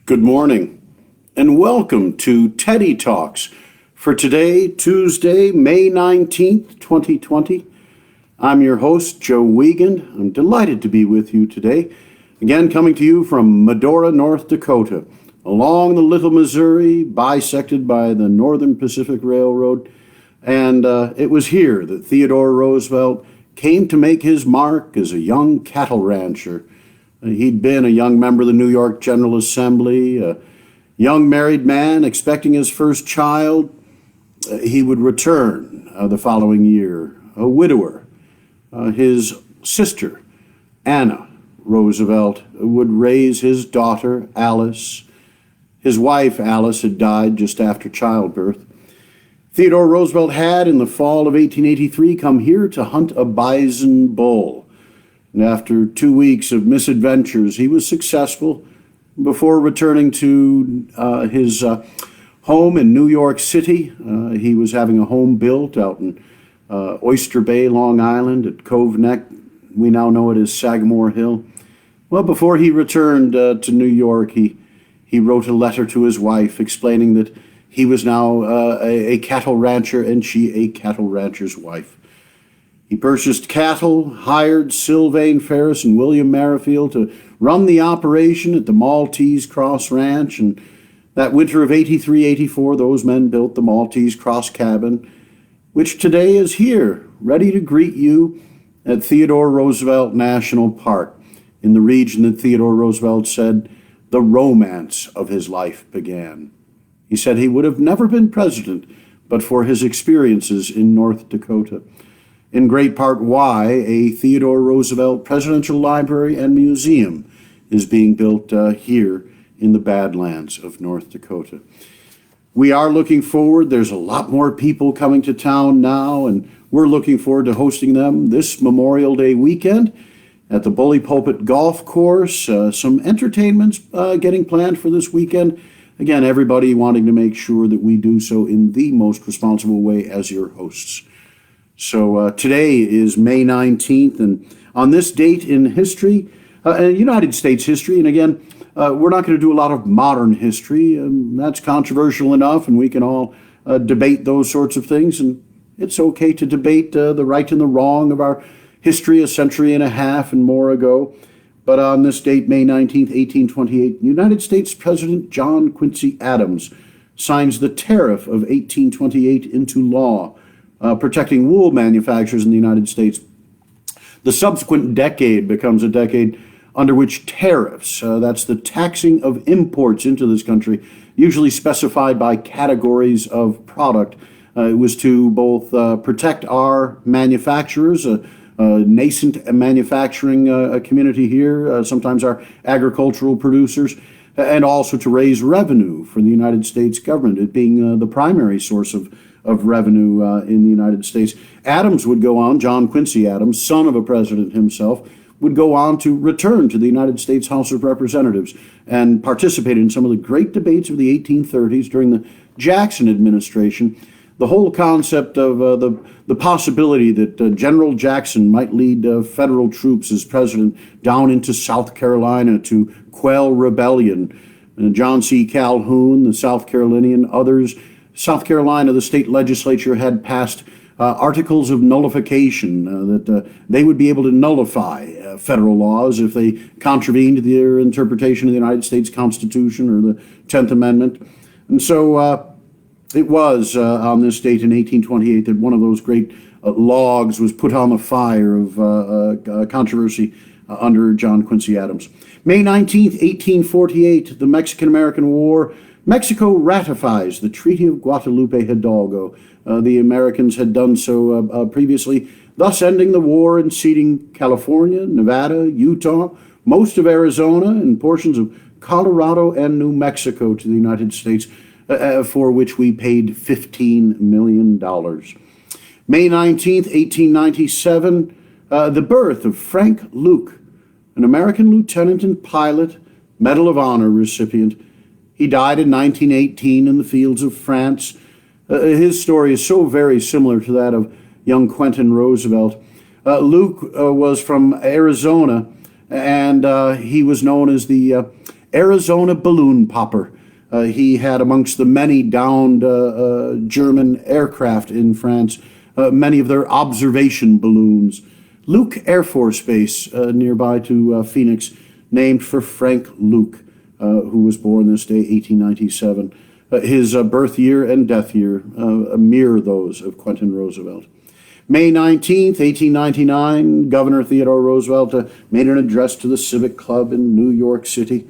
Good morning, and welcome to Teddy Talks for today, Tuesday, May 19th, 2020. I'm your host, Joe Wiegand. I'm delighted to be with you today, again coming to you from Medora, North Dakota, along the Little Missouri, bisected by the Northern Pacific Railroad. And it was here that Theodore Roosevelt came to make his mark as a young cattle rancher. He'd been a young member of the New York General Assembly, a young married man expecting his first child. He would return the following year, a widower. His sister, Anna Roosevelt, would raise his daughter, Alice. His wife, Alice, had died just after childbirth. Theodore Roosevelt had, in the fall of 1883, come here to hunt a bison bull. And after 2 weeks of misadventures, he was successful before returning to his home in New York City. He was having a home built out in Oyster Bay, Long Island, at Cove Neck. We now know it as Sagamore Hill. Well, before he returned to New York, he wrote a letter to his wife explaining that he was now a cattle rancher and she a cattle rancher's wife. He purchased cattle, hired Sylvain Ferris and William Merrifield to run the operation at the Maltese Cross Ranch, and that winter of 83-84, those men built the Maltese Cross Cabin, which today is here, ready to greet you at Theodore Roosevelt National Park, in the region that Theodore Roosevelt said the romance of his life began. He said he would have never been president but for his experiences in North Dakota. In great part why a Theodore Roosevelt Presidential Library and Museum is being built here in the Badlands of North Dakota. We are looking forward. There's a lot more people coming to town now, and we're looking forward to hosting them this Memorial Day weekend at the Bully Pulpit Golf Course. Some entertainments getting planned for this weekend. Again, everybody wanting to make sure that we do so in the most responsible way as your hosts. So today is May 19th, and on this date in history, United States history, and again, we're not going to do a lot of modern history. That's controversial enough, and we can all debate those sorts of things, and it's okay to debate the right and the wrong of our history a century and a half and more ago. But on this date, May 19th, 1828, United States President John Quincy Adams signs the Tariff of 1828 into law, protecting wool manufacturers in the United States. The subsequent decade becomes a decade under which tariffs, that's the taxing of imports into this country, usually specified by categories of product. It was to both protect our manufacturers, nascent manufacturing community here, sometimes our agricultural producers, and also to raise revenue for the United States government, it being the primary source of revenue in the United States. Adams would go on, John Quincy Adams, son of a president himself, would go on to return to the United States House of Representatives and participate in some of the great debates of the 1830s during the Jackson administration. The whole concept of the possibility that General Jackson might lead federal troops as president down into South Carolina to quell rebellion. John C. Calhoun, the South Carolinian, others. South Carolina, the state legislature had passed articles of nullification that they would be able to nullify federal laws if they contravened their interpretation of the United States Constitution or the 10th Amendment. And so it was on this date in 1828 that one of those great logs was put on the fire of controversy under John Quincy Adams. May 19th, 1848, the Mexican-American War. Mexico ratifies the Treaty of Guadalupe Hidalgo. The Americans had done so previously, thus ending the war and ceding California, Nevada, Utah, most of Arizona, and portions of Colorado and New Mexico to the United States, for which we paid $15 million. May 19th, 1897, the birth of Frank Luke, an American lieutenant and pilot, Medal of Honor recipient. He died in 1918 in the fields of France. His story is so very similar to that of young Quentin Roosevelt. Luke was from Arizona, and he was known as the Arizona balloon popper. He had, amongst the many downed German aircraft in France, many of their observation balloons. Luke Air Force Base, nearby to Phoenix, named for Frank Luke, who was born this day, 1897. His birth year and death year mirror those of Quentin Roosevelt. May 19th, 1899, Governor Theodore Roosevelt made an address to the Civic Club in New York City.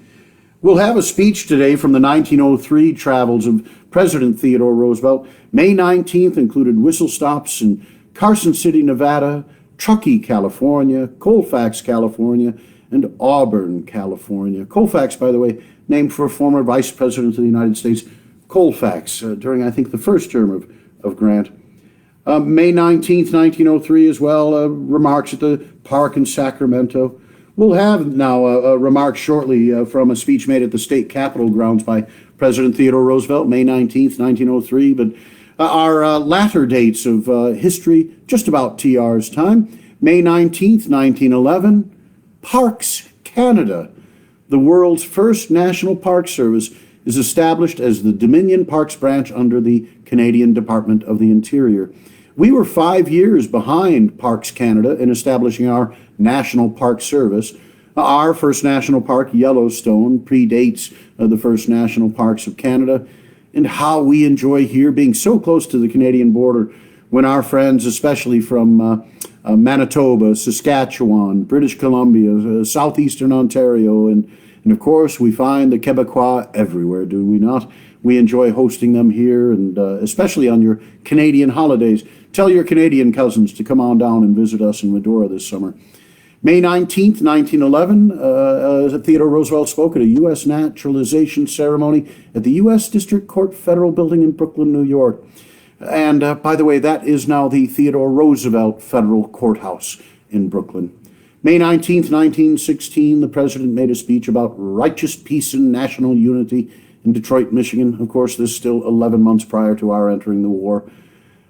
We'll have a speech today from the 1903 travels of President Theodore Roosevelt. May 19th included whistle stops in Carson City, Nevada, Truckee, California, Colfax, California, and Auburn, California. Colfax, by the way, named for a former Vice President of the United States, Colfax, during, I think, the first term of Grant. May 19th, 1903 as well, remarks at the park in Sacramento. We'll have now a remark shortly from a speech made at the state capitol grounds by President Theodore Roosevelt, May 19th, 1903. But our latter dates of history, just about TR's time. May 19th, 1911, Parks Canada. The world's first national park service is established as the Dominion Parks branch under the Canadian Department of the Interior. We were 5 years behind Parks Canada in establishing our National Park Service. Our first national park, Yellowstone, predates the first national parks of Canada, and how we enjoy here being so close to the Canadian border when our friends, especially from Manitoba, Saskatchewan, British Columbia, southeastern Ontario, and of course we find the Quebecois everywhere, do we not? We enjoy hosting them here, and especially on your Canadian holidays. Tell your Canadian cousins to come on down and visit us in Medora this summer. May 19th, 1911, Theodore Roosevelt spoke at a U.S. naturalization ceremony at the U.S. District Court Federal Building in Brooklyn, New York. And by the way, that is now the Theodore Roosevelt Federal Courthouse in Brooklyn. May 19th, 1916, the president made a speech about righteous peace and national unity in Detroit, Michigan. Of course, this is still 11 months prior to our entering the war.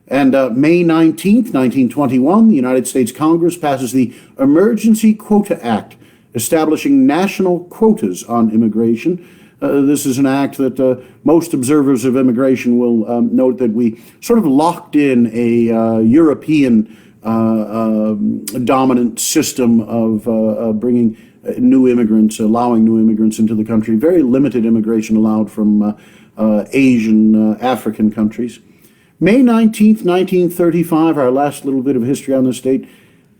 And May 19th, 1921, the United States Congress passes the Emergency Quota Act, establishing national quotas on immigration. This is an act that most observers of immigration will note that we sort of locked in a European dominant system of bringing new immigrants, allowing new immigrants into the country. Very limited immigration allowed from Asian, African countries. May 19th, 1935, our last little bit of history on this date,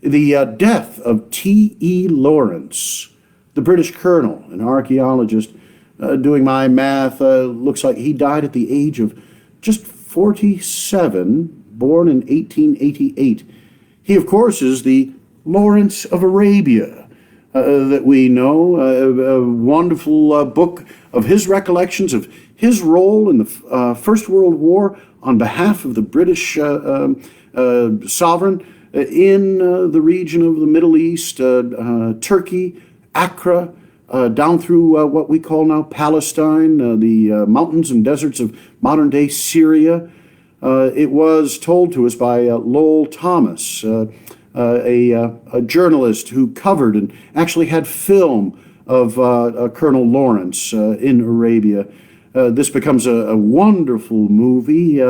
the death of T.E. Lawrence, the British colonel, an archaeologist. Doing my math, looks like he died at the age of just 47, born in 1888. He, of course, is the Lawrence of Arabia that we know, a wonderful book of his recollections of his role in the First World War on behalf of the British sovereign in the region of the Middle East, Turkey, Accra, down through what we call now Palestine, the mountains and deserts of modern-day Syria. It was told to us by Lowell Thomas, a journalist who covered and actually had film of Colonel Lawrence in Arabia. This becomes a wonderful movie.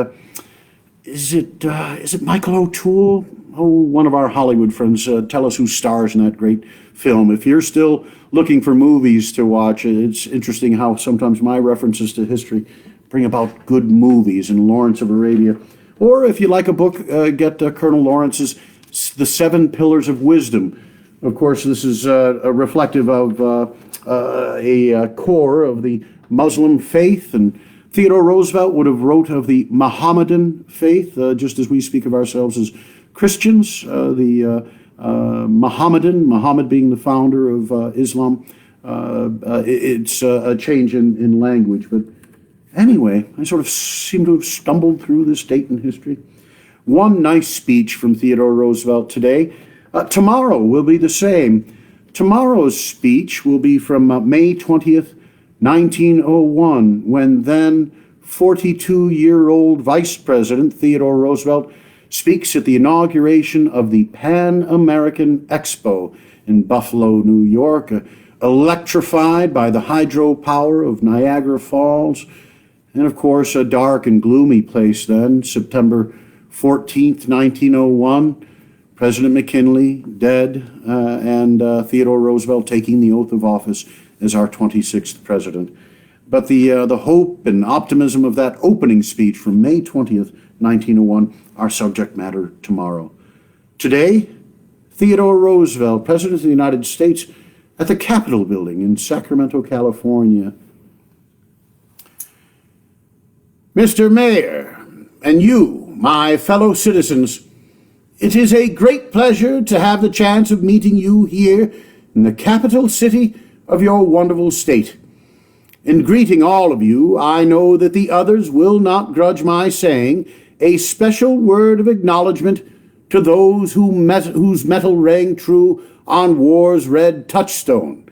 Is it Michael O'Toole? Oh, one of our Hollywood friends, tell us who stars in that great film. If you're still looking for movies to watch, it's interesting how sometimes my references to history bring about good movies in Lawrence of Arabia. Or if you like a book, get Colonel Lawrence's The Seven Pillars of Wisdom. Of course, this is reflective of a core of the Muslim faith, and Theodore Roosevelt would have wrote of the Mohammedan faith, just as we speak of ourselves as Christians, Muhammad being the founder of Islam. It's a change in language. But anyway, I sort of seem to have stumbled through this date in history. One nice speech from Theodore Roosevelt today. Tomorrow will be the same. Tomorrow's speech will be from May 20th, 1901, when then 42-year-old Vice President Theodore Roosevelt speaks at the inauguration of the Pan American Expo in Buffalo, New York, electrified by the hydropower of Niagara Falls, and of course a dark and gloomy place then, September 14th, 1901, President McKinley dead, and Theodore Roosevelt taking the oath of office as our 26th president. But the hope and optimism of that opening speech from May 20th, 1901, our subject matter tomorrow. Today, Theodore Roosevelt, President of the United States, at the Capitol Building in Sacramento, California. Mr. Mayor, and you, my fellow citizens, it is a great pleasure to have the chance of meeting you here in the capital city of your wonderful state. In greeting all of you, I know that the others will not grudge my saying a special word of acknowledgement to those whose metal rang true on war's red touchstone,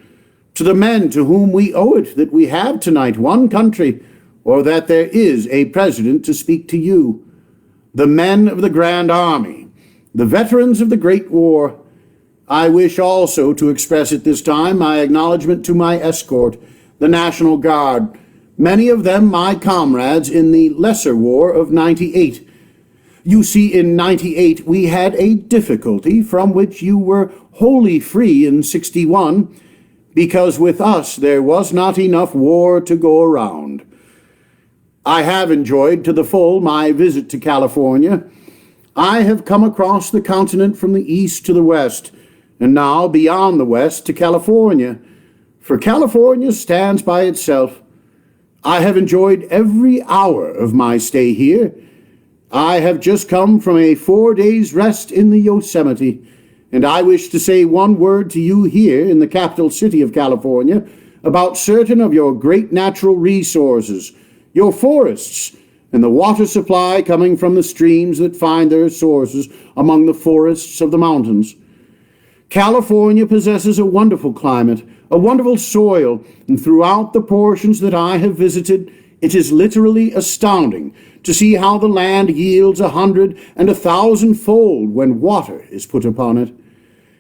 to the men to whom we owe it that we have tonight one country, or that there is a president to speak to you, the men of the Grand Army, the veterans of the Great War. I wish also to express at this time my acknowledgement to my escort, the National Guard, many of them my comrades in the lesser war of '98. You see, in '98 we had a difficulty from which you were wholly free in '61, because with us there was not enough war to go around. I have enjoyed to the full my visit to California. I have come across the continent from the east to the west, and now beyond the west to California, for California stands by itself. I have enjoyed every hour of my stay here. I have just come from a 4 days' rest in the Yosemite, and I wish to say one word to you here in the capital city of California about certain of your great natural resources, your forests, and the water supply coming from the streams that find their sources among the forests of the mountains. California possesses a wonderful climate, a wonderful soil, and throughout the portions that I have visited, it is literally astounding to see how the land yields 100 and 1,000-fold when water is put upon it.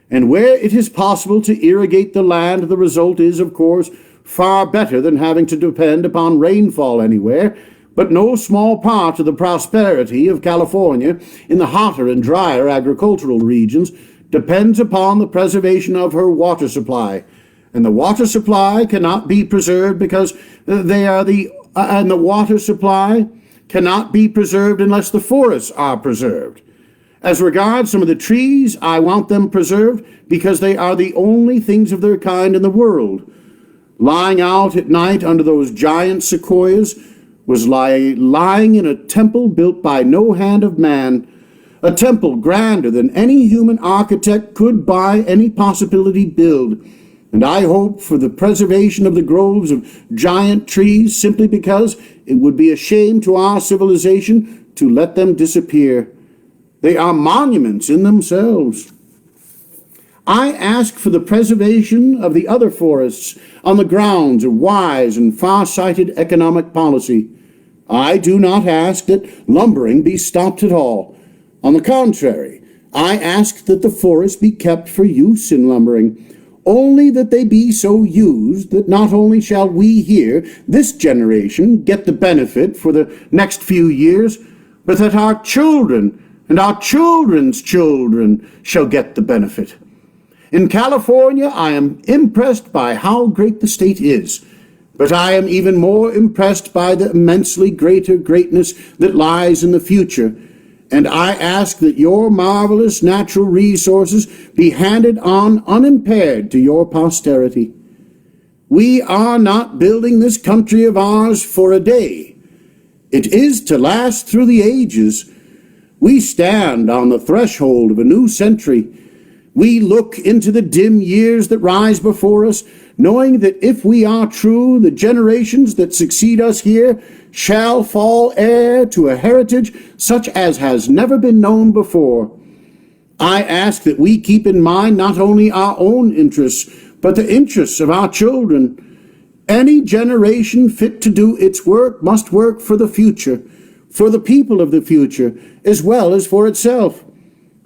And where it is possible to irrigate the land, the result is, of course, far better than having to depend upon rainfall anywhere, but no small part of the prosperity of California in the hotter and drier agricultural regions depends upon the preservation of her water supply. And the water supply cannot be preserved because and the water supply cannot be preserved unless the forests are preserved. As regards some of the trees, I want them preserved because they are the only things of their kind in the world. Lying out at night under those giant sequoias was lying in a temple built by no hand of man, a temple grander than any human architect could by any possibility build. And I hope for the preservation of the groves of giant trees simply because it would be a shame to our civilization to let them disappear. They are monuments in themselves. I ask for the preservation of the other forests on the grounds of wise and far-sighted economic policy. I do not ask that lumbering be stopped at all. On the contrary, I ask that the forests be kept for use in lumbering, only that they be so used that not only shall we here, this generation, get the benefit for the next few years, but that our children and our children's children shall get the benefit. In California, I am impressed by how great the state is, but I am even more impressed by the immensely greater greatness that lies in the future, and I ask that your marvelous natural resources be handed on unimpaired to your posterity. We are not building this country of ours for a day. It is to last through the ages. We stand on the threshold of a new century. We look into the dim years that rise before us, knowing that if we are true, the generations that succeed us here shall fall heir to a heritage such as has never been known before. I ask that we keep in mind not only our own interests, but the interests of our children. Any generation fit to do its work must work for the future, for the people of the future, as well as for itself.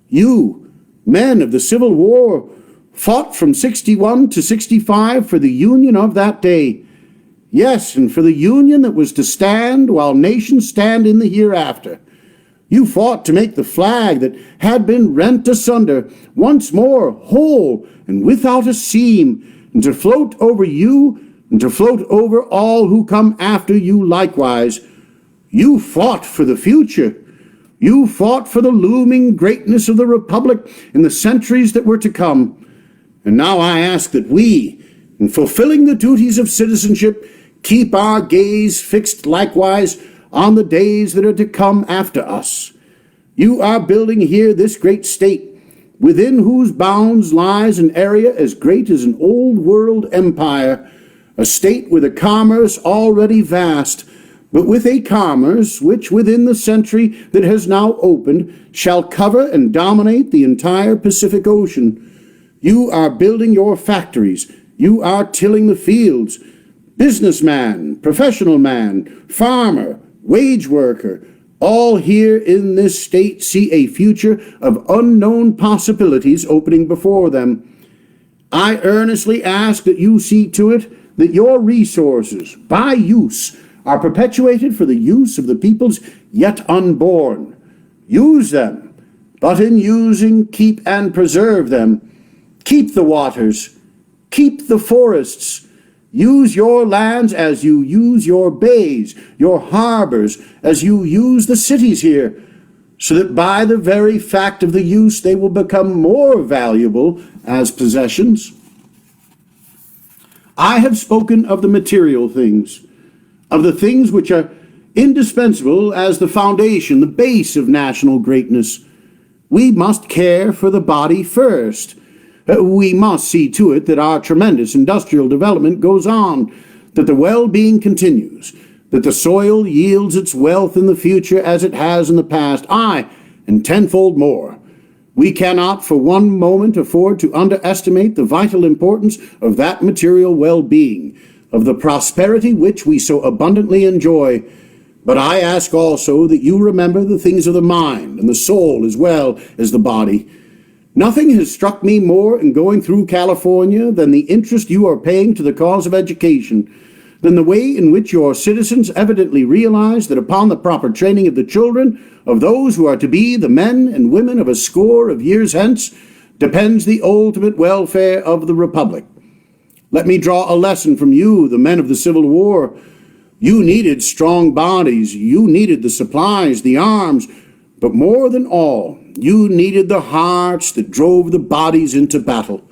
You, men of the Civil War, fought from 61 to 65 for the Union of that day. Yes, and for the Union that was to stand while nations stand in the hereafter. You fought to make the flag that had been rent asunder once more whole and without a seam, and to float over you and to float over all who come after you likewise. You fought for the future. You fought for the looming greatness of the Republic in the centuries that were to come. And now I ask that we, in fulfilling the duties of citizenship, keep our gaze fixed likewise on the days that are to come after us. You are building here this great state, within whose bounds lies an area as great as an old world empire, a state with a commerce already vast, but with a commerce which within the century that has now opened shall cover and dominate the entire Pacific Ocean. You are building your factories. You are tilling the fields. Businessman, professional man, farmer, wage worker, all here in this state see a future of unknown possibilities opening before them. I earnestly ask that you see to it that your resources, by use, are perpetuated for the use of the peoples yet unborn. Use them, but in using, keep and preserve them. Keep the waters, keep the forests. Use your lands as you use your bays, your harbors, as you use the cities here, so that by the very fact of the use they will become more valuable as possessions. I have spoken of the material things, of the things which are indispensable as the foundation, the base of national greatness. We must care for the body first. We must see to it that our tremendous industrial development goes on, that the well-being continues, that the soil yields its wealth in the future as it has in the past, aye, and tenfold more. We cannot for one moment afford to underestimate the vital importance of that material well-being, of the prosperity which we so abundantly enjoy. But I ask also that you remember the things of the mind and the soul as well as the body. Nothing has struck me more in going through California than the interest you are paying to the cause of education, than the way in which your citizens evidently realize that upon the proper training of the children of those who are to be the men and women of a score of years hence depends the ultimate welfare of the Republic. Let me draw a lesson from you, the men of the Civil War. You needed strong bodies, you needed the supplies, the arms, but more than all, you needed the hearts that drove the bodies into battle.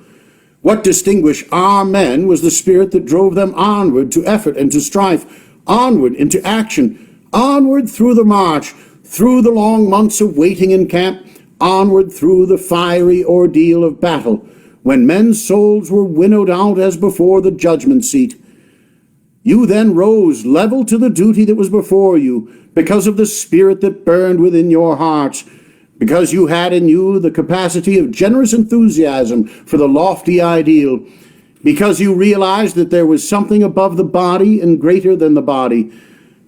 What distinguished our men was the spirit that drove them onward to effort and to strife, onward into action, onward through the march, through the long months of waiting in camp, onward through the fiery ordeal of battle, when men's souls were winnowed out as before the judgment seat. You then rose level to the duty that was before you, because of the spirit that burned within your hearts, because you had in you the capacity of generous enthusiasm for the lofty ideal, because you realized that there was something above the body and greater than the body.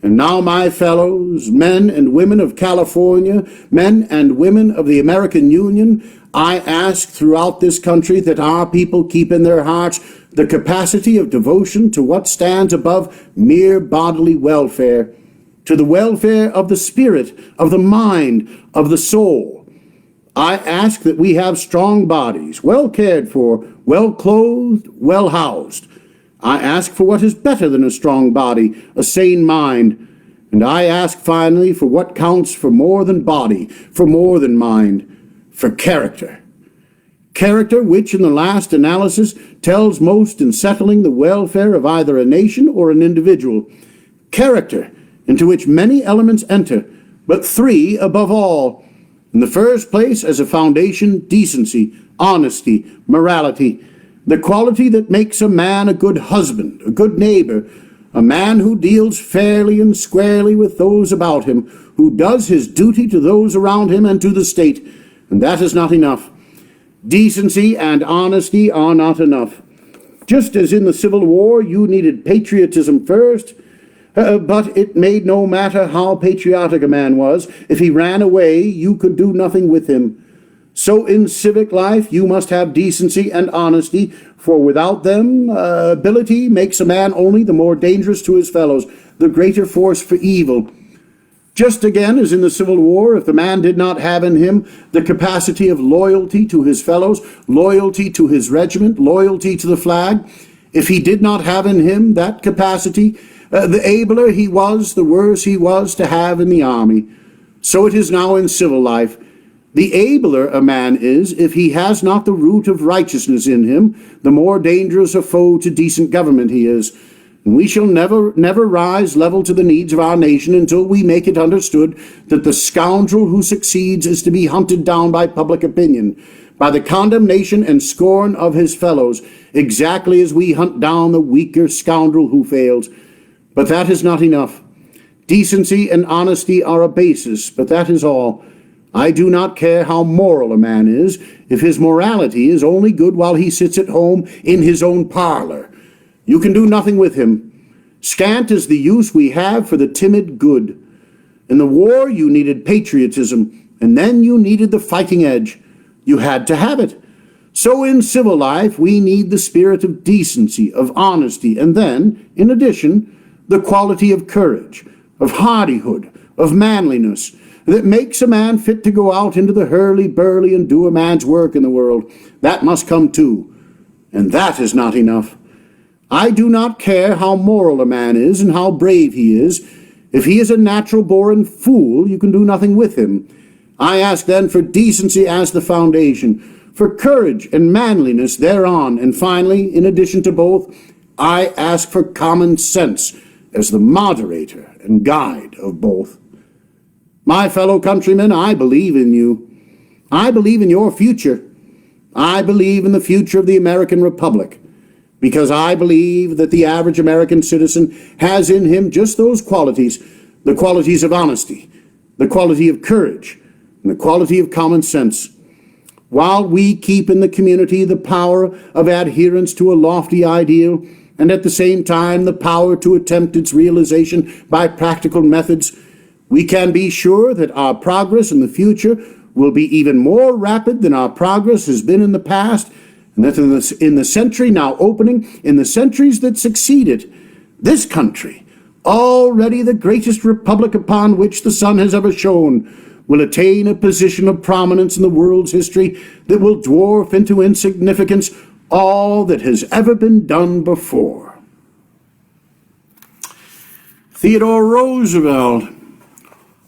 And now, my fellows, men and women of California, men and women of the American Union, I ask throughout this country that our people keep in their hearts the capacity of devotion to what stands above mere bodily welfare, to the welfare of the spirit, of the mind, of the soul. I ask that we have strong bodies, well cared for, well clothed, well housed. I ask for what is better than a strong body, a sane mind. And I ask finally for what counts for more than body, for more than mind, for character. Character which in the last analysis tells most in settling the welfare of either a nation or an individual. Character into which many elements enter, but three above all. In the first place, as a foundation, decency, honesty, morality, the quality that makes a man a good husband, a good neighbor, a man who deals fairly and squarely with those about him, who does his duty to those around him and to the state, and that is not enough. Decency and honesty are not enough. Just as in the Civil War you needed patriotism first, but it made no matter how patriotic a man was. If he ran away, you could do nothing with him. So in civic life, you must have decency and honesty, for without them, ability makes a man only the more dangerous to his fellows, the greater force for evil. Just again as in the Civil War, if the man did not have in him the capacity of loyalty to his fellows, loyalty to his regiment, loyalty to the flag, if he did not have in him that capacity, the abler he was, the worse he was to have in the army. So it is now in civil life. The abler a man is, if he has not the root of righteousness in him, the more dangerous a foe to decent government he is. And we shall never rise level to the needs of our nation until we make it understood that the scoundrel who succeeds is to be hunted down by public opinion, by the condemnation and scorn of his fellows, exactly as we hunt down the weaker scoundrel who fails. But that is not enough. Decency and honesty are a basis, but that is all. I do not care how moral a man is, if his morality is only good while he sits at home in his own parlor. You can do nothing with him. Scant is the use we have for the timid good. In the war you needed patriotism, and then you needed the fighting edge. You had to have it. So in civil life we need the spirit of decency, of honesty, and then, in addition, the quality of courage, of hardihood, of manliness, that makes a man fit to go out into the hurly-burly and do a man's work in the world. That must come too. And that is not enough. I do not care how moral a man is and how brave he is. If he is a natural-born fool, you can do nothing with him. I ask then for decency as the foundation, for courage and manliness thereon, and finally, in addition to both, I ask for common sense as the moderator and guide of both. My fellow countrymen, I believe in you. I believe in your future. I believe in the future of the American Republic, because I believe that the average American citizen has in him just those qualities, the qualities of honesty, the quality of courage, and the quality of common sense. While we keep in the community the power of adherence to a lofty ideal, and at the same time the power to attempt its realization by practical methods, we can be sure that our progress in the future will be even more rapid than our progress has been in the past, and that in the century now opening, in the centuries that succeeded, this country, already the greatest republic upon which the sun has ever shone, will attain a position of prominence in the world's history that will dwarf into insignificance all that has ever been done before. Theodore Roosevelt,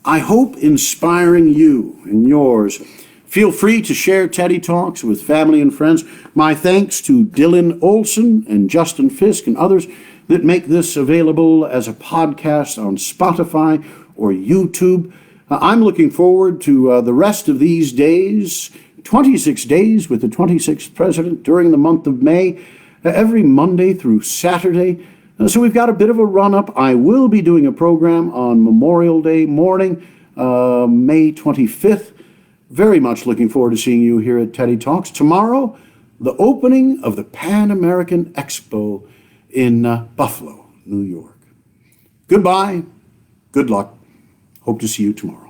I hope inspiring you and yours. Feel free to share Teddy Talks with family and friends. My thanks to Dylan Olson and Justin Fisk and others that make this available as a podcast on Spotify or YouTube. I'm looking forward to the rest of these days, 26 days with the 26th president during the month of May, every Monday through Saturday. So we've got a bit of a run-up. I will be doing a program on Memorial Day morning, May 25th. Very much looking forward to seeing you here at Teddy Talks. Tomorrow, the opening of the Pan American Expo in Buffalo, New York. Goodbye. Good luck. Hope to see you tomorrow.